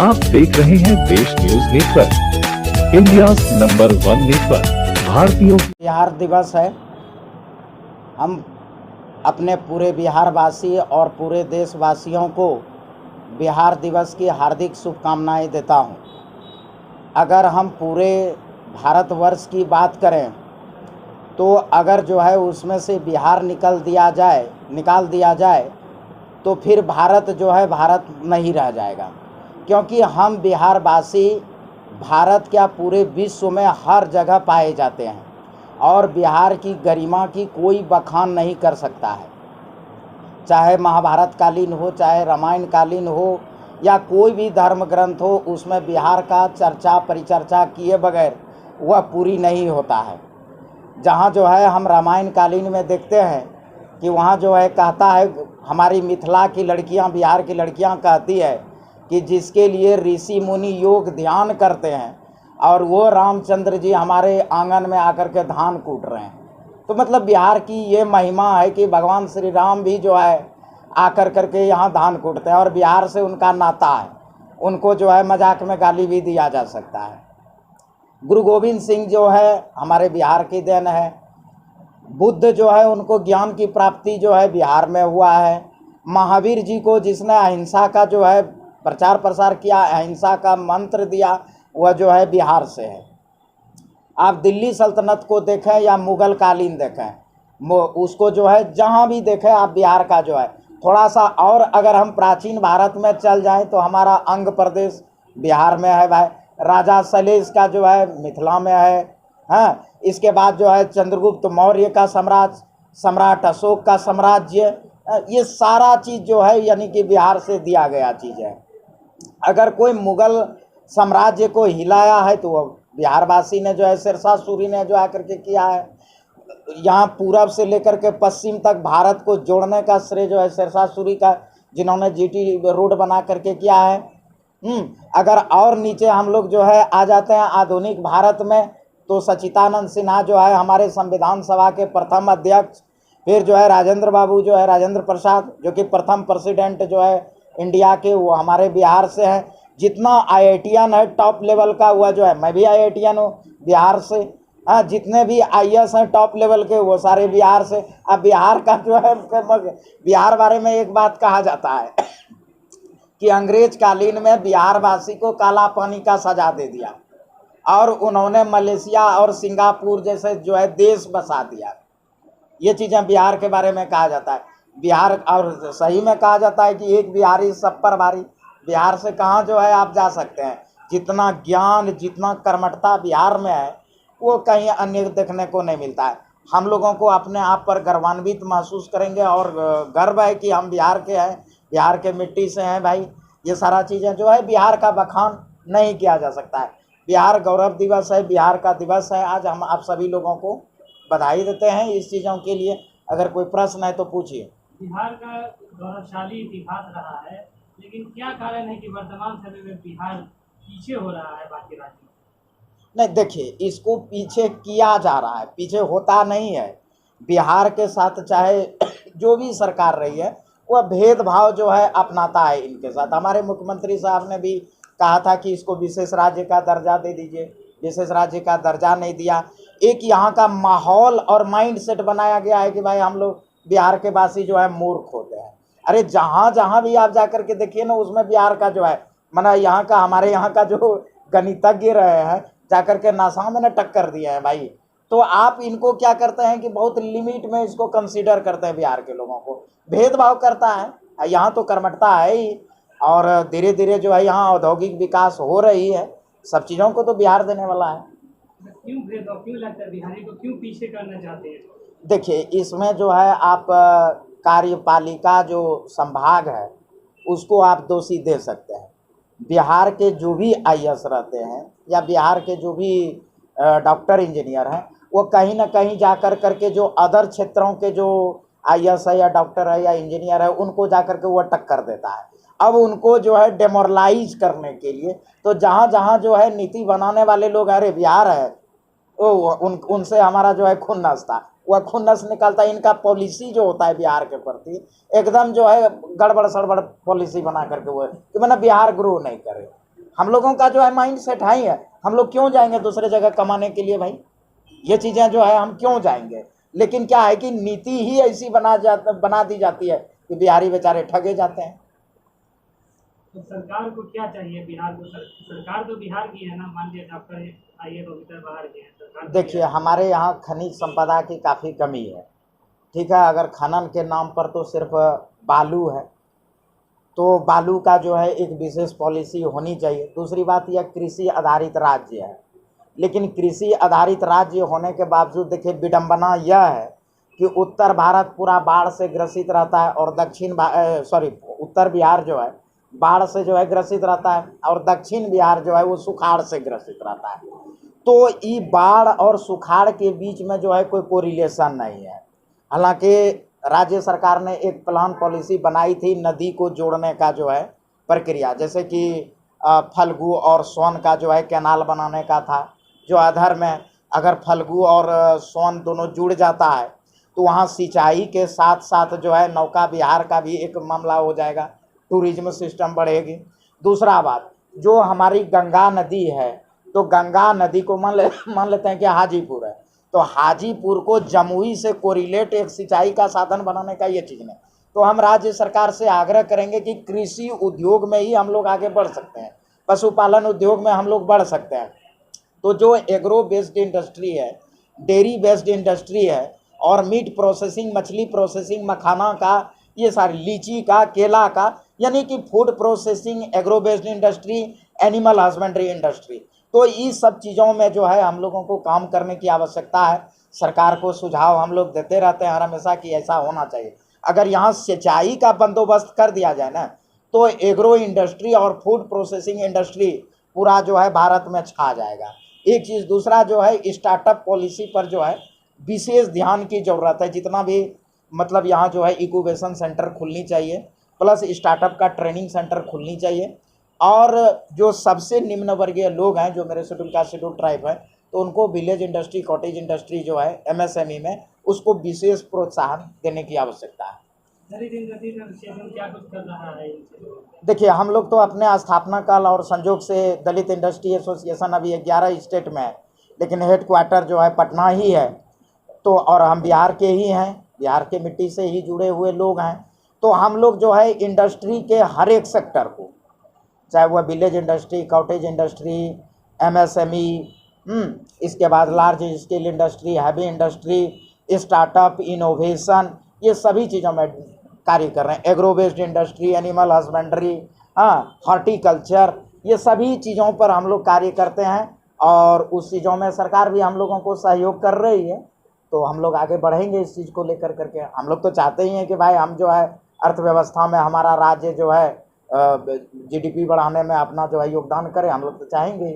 आप देख रहे हैं देश news network, India number 1 network. भारतीयों बिहार दिवस है। हम अपने पूरे बिहारवासी और पूरे देशवासियों को बिहार दिवस की हार्दिक शुभकामनाएं देता हूं। अगर हम पूरे भारतवर्ष की बात करें तो अगर जो है उसमें से बिहार निकाल दिया जाए तो फिर भारत जो है भारत नहीं रह जाएगा, क्योंकि हम बिहारवासी भारत क्या पूरे विश्व में हर जगह पाए जाते हैं और बिहार की गरिमा की कोई बखान नहीं कर सकता है। चाहे महाभारत कालीन हो, चाहे रामायण कालीन हो, या कोई भी धर्म ग्रंथ हो, उसमें बिहार का चर्चा परिचर्चा किए बगैर वह पूरी नहीं होता है। जहाँ जो है हम रामायण कालीन में देखते हैं कि वहाँ जो है कहता है, हमारी मिथिला की लड़कियाँ, बिहार की लड़कियाँ कहती है कि जिसके लिए ऋषि मुनि योग ध्यान करते हैं और वो रामचंद्र जी हमारे आंगन में आकर के धान कूट रहे हैं। तो मतलब बिहार की ये महिमा है कि भगवान श्री राम भी जो है आकर करके यहाँ धान कूटते हैं और बिहार से उनका नाता है। उनको जो है मजाक में गाली भी दिया जा सकता है। गुरु गोविंद सिंह जो है हमारे बिहार की देन है। बुद्ध जो है उनको ज्ञान की प्राप्ति जो है बिहार में हुआ है। महावीर जी को जिसने अहिंसा का जो है प्रचार प्रसार किया, अहिंसा का मंत्र दिया, वह जो है बिहार से है। आप दिल्ली सल्तनत को देखें या मुगल कालीन देखें, उसको जो है जहाँ भी देखें आप बिहार का जो है थोड़ा सा। और अगर हम प्राचीन भारत में चल जाएं तो हमारा अंग प्रदेश बिहार में है भाई। राजा सलेश का जो है मिथिला में है। हाँ, इसके बाद जो है चंद्रगुप्त मौर्य का साम्राज्य, सम्राट अशोक का साम्राज्य, ये सारा चीज़ जो है यानी कि बिहार से दिया गया चीज़ है। अगर कोई मुगल साम्राज्य को हिलाया है तो वह बिहारवासी ने जो है, शेरशाह सूरी ने जो आकर के किया है। यहाँ पूरब से लेकर के पश्चिम तक भारत को जोड़ने का श्रेय जो है शेरशाह सूरी का, जिन्होंने जीटी रोड बना करके किया है। अगर और नीचे हम लोग जो है आ जाते हैं आधुनिक भारत में, तो सच्चिदानंद सिन्हा जो है हमारे संविधान सभा के प्रथम अध्यक्ष, फिर जो है राजेंद्र बाबू जो है, राजेंद्र प्रसाद जो कि प्रथम प्रेसिडेंट जो है इंडिया के, वो हमारे बिहार से हैं। जितना आईआईटीएन है टॉप लेवल का, वह जो है, मैं भी आईआईटीएन हूँ बिहार से। हाँ, जितने भी आईएएस हैं टॉप लेवल के वो सारे बिहार से। अब बिहार का जो है, बिहार बारे में एक बात कहा जाता है कि अंग्रेज कालीन में बिहारवासी को काला पानी का सजा दे दिया और उन्होंने मलेशिया और सिंगापुर जैसे जो है देश बसा दिया। ये चीज़ें बिहार के बारे में कहा जाता है। बिहार, और सही में कहा जाता है कि एक बिहारी सब पर भारी। बिहार से कहाँ जो है आप जा सकते हैं। जितना ज्ञान, जितना कर्मठता बिहार में है वो कहीं अन्य देखने को नहीं मिलता है। हम लोगों को अपने आप पर गर्वान्वित महसूस करेंगे और गर्व है कि हम बिहार के हैं, बिहार के मिट्टी से हैं भाई। ये सारा चीज़ें जो है बिहार का बखान नहीं किया जा सकता है। बिहार गौरव दिवस है, बिहार का दिवस है आज। हम आप सभी लोगों को बधाई देते हैं इस चीज़ों के लिए। अगर कोई प्रश्न है तो पूछिए। बिहार का गौरवशाली इतिहास रहा है, लेकिन क्या कारण है कि वर्तमान समय में बिहार पीछे हो रहा है बाकी राज्यों? नहीं, देखिए, इसको पीछे किया जा रहा है, पीछे होता नहीं है। बिहार के साथ चाहे जो भी सरकार रही है वह भेदभाव जो है अपनाता है इनके साथ। हमारे मुख्यमंत्री साहब ने भी कहा था कि इसको विशेष राज्य का दर्जा दे दीजिए, विशेष राज्य का दर्जा नहीं दिया। एक यहाँ का माहौल और माइंड सेट बनाया गया है कि भाई हम लोग बिहार के वासी जो है मूर्ख होते हैं। अरे जहाँ जहाँ भी आप जाकर के देखिए ना, उसमें बिहार का जो है माना यहाँ का, हमारे यहाँ का जो गणितज्ञ रहे हैं जाकर के नासा में न टक्कर दिए हैं भाई। तो आप इनको क्या करते हैं कि बहुत लिमिट में इसको कंसीडर करते हैं। बिहार के लोगों को भेदभाव करता है। यहाँ तो कर्मठता है ही, और धीरे धीरे जो है यहाँ औद्योगिक विकास हो रही है। सब चीज़ों को तो बिहार देने वाला है। क्यों भेदभाव, क्यों लगता है बिहारी को क्यों पीछे करना चाहते हैं? देखिए, इसमें जो है आप कार्यपालिका जो संभाग है उसको आप दोषी दे सकते हैं। बिहार के जो भी आईएएस रहते हैं या बिहार के जो भी डॉक्टर इंजीनियर हैं, वो कहीं ना कहीं जाकर करके जो अदर क्षेत्रों के जो आईएएस है या डॉक्टर है या इंजीनियर है उनको जाकर के वो टक्कर देता है। अब उनको जो है डेमोरलाइज करने के लिए तो जहाँ जहाँ जो है नीति बनाने वाले लोग, अरे बिहार है उनसे हमारा जो है खुन्नस था, वह खुन्नस निकालता है। इनका पॉलिसी जो होता है बिहार के प्रति एकदम जो है गड़बड़ सड़बड़ पॉलिसी बना करके वो कि मैंने बिहार ग्रो नहीं करे। हम लोगों का जो है माइंड सेट हाई है, हम लोग क्यों जाएंगे दूसरे जगह कमाने के लिए भाई, ये चीज़ें जो है हम क्यों जाएंगे। लेकिन क्या है कि नीति ही ऐसी बना दी जाती है कि बिहारी बेचारे ठगे जाते हैं। तो सरकार को क्या चाहिए बिहार को? सरकार तो बिहार की है ना, मान लीजिए डॉक्टर आइए तो भीतर बाहर के हैं, सरकार तो देखिए हमारे यहाँ खनिज संपदा की काफ़ी कमी है, ठीक है। अगर खनन के नाम पर तो सिर्फ बालू है, तो बालू का जो है एक विशेष पॉलिसी होनी चाहिए। दूसरी बात यह कृषि आधारित राज्य है, लेकिन कृषि आधारित राज्य होने के बावजूद देखिए विडंबना यह है कि उत्तर भारत पूरा बाढ़ से ग्रसित रहता है और उत्तर बिहार जो है बाढ़ से जो है ग्रसित रहता है और दक्षिण बिहार जो है वो सुखाड़ से ग्रसित रहता है। तो ये बाढ़ और सुखाड़ के बीच में जो है कोई कोरिलेशन नहीं है। हालांकि राज्य सरकार ने एक प्लान पॉलिसी बनाई थी नदी को जोड़ने का जो है प्रक्रिया, जैसे कि फल्गु और सोन का जो है कैनाल बनाने का था, जो अधर में अगर फल्गु और सोन दोनों जुड़ जाता है तो वहाँ सिंचाई के साथ साथ जो है नौका विहार का भी एक मामला हो जाएगा, टूरिज्म सिस्टम बढ़ेगी। दूसरा बात, जो हमारी गंगा नदी है, तो गंगा नदी को मान लेते हैं कि हाजीपुर है, तो हाजीपुर को जमुई से कोरिलेट एक सिंचाई का साधन बनाने का ये चीज़ नहीं। तो हम राज्य सरकार से आग्रह करेंगे कि कृषि उद्योग में ही हम लोग आगे बढ़ सकते हैं, पशुपालन उद्योग में हम लोग बढ़ सकते हैं। तो जो एग्रो बेस्ड इंडस्ट्री है, डेयरी बेस्ड इंडस्ट्री है और मीट प्रोसेसिंग, मछली प्रोसेसिंग, मखाना का, ये सारी लीची का, केला का, यानी कि food processing, agro based industry, animal husbandry industry, तो इस सब चीज़ों में जो है हम लोगों को काम करने की आवश्यकता है। सरकार को सुझाव हम लोग देते रहते हैं हर हमेशा कि ऐसा होना चाहिए। अगर यहाँ सिंचाई का बंदोबस्त कर दिया जाए ना, तो एग्रो इंडस्ट्री और फूड प्रोसेसिंग इंडस्ट्री पूरा जो है भारत में छा जाएगा। एक चीज़, दूसरा जो है स्टार्टअप पॉलिसी पर जो है विशेष ध्यान की ज़रूरत है। जितना भी मतलब यहाँ जो है इंक्यूबेशन सेंटर खुलनी चाहिए, प्लस स्टार्टअप का ट्रेनिंग सेंटर खुलनी चाहिए। और जो सबसे निम्न वर्गीय लोग हैं, जो मेरे शेड्यूल कास्ट शेड्यूल ट्राइब है, तो उनको विलेज इंडस्ट्री, कॉटेज इंडस्ट्री जो है MSME में, उसको विशेष प्रोत्साहन देने की आवश्यकता है। दलित इंडस्ट्री एसोसिएशन क्या कुछ कर रहा है इनसे? देखिए हम लोग तो अपने स्थापना काल और संजोग से दलित इंडस्ट्री एसोसिएशन अभी 11 स्टेट में है, लेकिन हेडक्वार्टर जो है पटना ही है। तो और हम बिहार के ही हैं, बिहार के मिट्टी से ही जुड़े हुए लोग हैं। तो हम लोग जो है इंडस्ट्री के हर एक सेक्टर को, चाहे वह village industry, cottage industry, MSME, इसके बाद large scale industry, heavy industry, startup, innovation, ये सभी चीज़ों में कार्य कर रहे हैं। Agro based industry, animal husbandry, horticulture, ये सभी चीज़ों पर हम लोग कार्य करते हैं और उस चीज़ों में सरकार भी हम लोगों को सहयोग कर रही है। तो हम लोग आगे बढ़ेंगे इस चीज़ को लेकर करके। हम लोग तो चाहते ही हैं कि भाई हम जो है अर्थव्यवस्था में हमारा राज्य जो है GDP बढ़ाने में अपना जो है योगदान करें, हम लोग तो चाहेंगे।